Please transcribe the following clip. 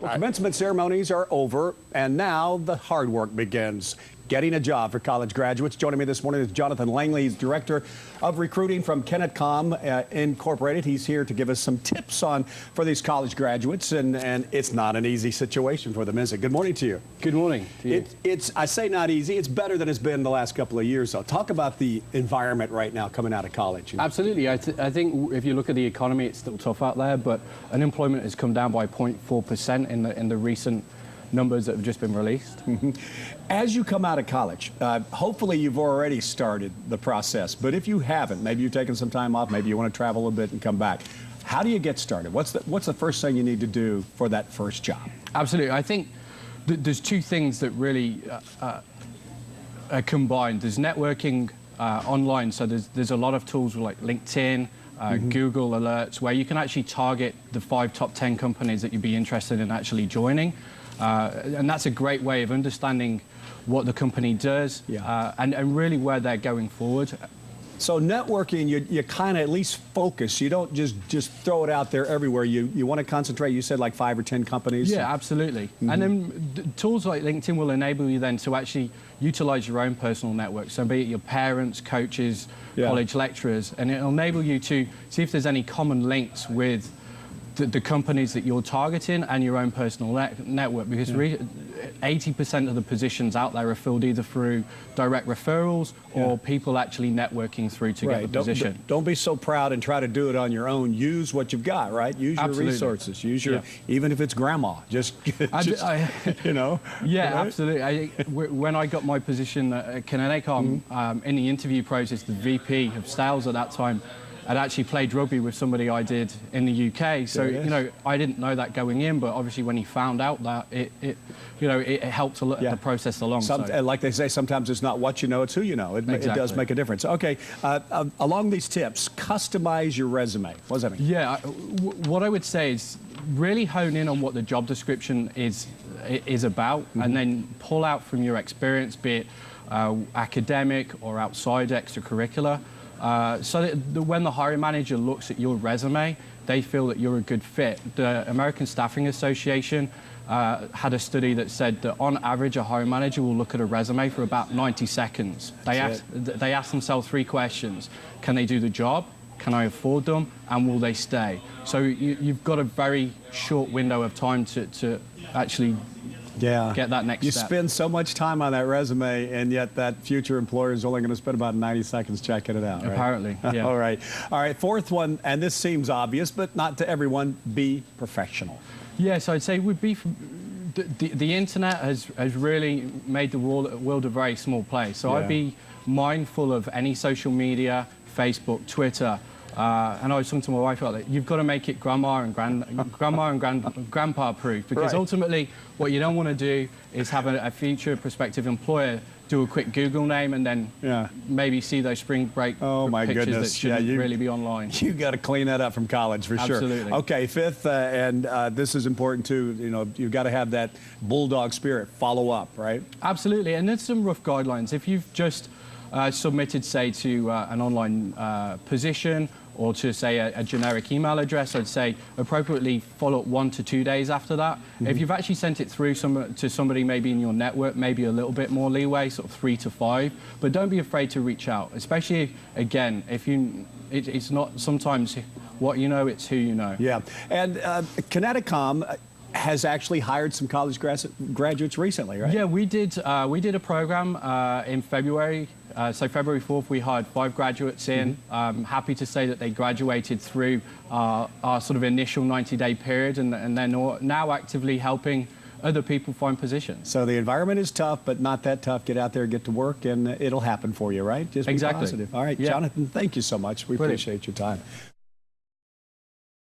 Well, commencement ceremonies are over, and now the hard work begins. Getting a job for college graduates. Joining me this morning is Jonathan Langley, he's Director of Recruiting from Kineticom Incorporated. He's here to give us some tips for these college graduates, and it's not an easy situation for them, is it? Good morning to you. Good morning to you. I say not easy. It's better than it's been the last couple of years, though. Talk about the environment right now coming out of college. Absolutely. I think if you look at the economy, it's still tough out there, but unemployment has come down by 0.4% in the recent numbers that have just been released. As you come out of college, hopefully you've already started the process, but if you haven't, maybe you've taken some time off, maybe you want to travel a little bit and come back. How do you get started? What's the first thing you need to do for that first job? Absolutely. I think there's two things that really are combined. There's networking online, so there's a lot of tools like LinkedIn, Google Alerts, where you can actually target the 5 top 10 companies that you'd be interested in actually joining. And that's a great way of understanding what the company does, and really where they're going forward. So networking, you kind of at least focus. You don't just throw it out there everywhere. You want to concentrate. You said like 5 or 10 companies. Yeah, absolutely. And then tools like LinkedIn will enable you then to actually utilize your own personal network. So be it your parents, coaches, college lecturers, and it'll enable you to see if there's any common links with the companies that you're targeting and your own personal network, because 80% of the positions out there are filled either through direct referrals or people actually networking through to get the position. Don't be so proud and try to do it on your own. Use what you've got, right? Use your resources. Use your, even if it's grandma, you know. Yeah, absolutely. When I got my position at Kineticom, in the interview process, the VP of sales at that time, I'd actually played rugby with somebody I did in the UK, so you know, I didn't know that going in, but obviously when he found out that, it helped the process along. Like they say, sometimes it's not what you know, it's who you know. It does make a difference. Okay, along these tips, customize your resume. What does that mean? Yeah, what I would say is really hone in on what the job description is about, and then pull out from your experience, be it academic or outside extracurricular. So that when the hiring manager looks at your resume, they feel that you're a good fit. The American Staffing Association had a study that said that on average a hiring manager will look at a resume for about 90 seconds. They ask themselves 3 questions. Can they do the job? Can I afford them? And will they stay? So you've got a very short window of time to actually get that next step. You spend so much time on that resume, and yet that future employer is only going to spend about 90 seconds checking it out, right? Apparently, yeah. All right. Fourth one, and this seems obvious, but not to everyone, be professional. Yes, I'd say would be the internet has really made the world a very small place. So I'd be mindful of any social media, Facebook, Twitter. And I was talking to my wife about that. You've got to make it grandma and grandpa proof, because ultimately what you don't want to do is have a future prospective employer do a quick Google name and then maybe see those spring break pictures that shouldn't really be online. You got to clean that up from college for sure. Absolutely. Okay, fifth, and this is important too. You know, you've got to have that bulldog spirit. Follow up, right? Absolutely, and there's some rough guidelines. If you've just submitted, say, to an online position or to, say, a generic email address, I'd say appropriately follow up 1 to 2 days after that. If you've actually sent it through to somebody maybe in your network, maybe a little bit more leeway, sort of 3 to 5. But don't be afraid to reach out, especially, again, if it's not sometimes what you know, it's who you know. Yeah, and Kineticom has actually hired some college graduates recently, right? Yeah, we did a program in February. So February 4th, we hired 5 graduates in. Happy to say that they graduated through our sort of initial 90-day period, and they're now actively helping other people find positions. So the environment is tough, but not that tough. Get out there, get to work, and it'll happen for you, right? Just be positive. All right, Jonathan, thank you so much. We appreciate your time.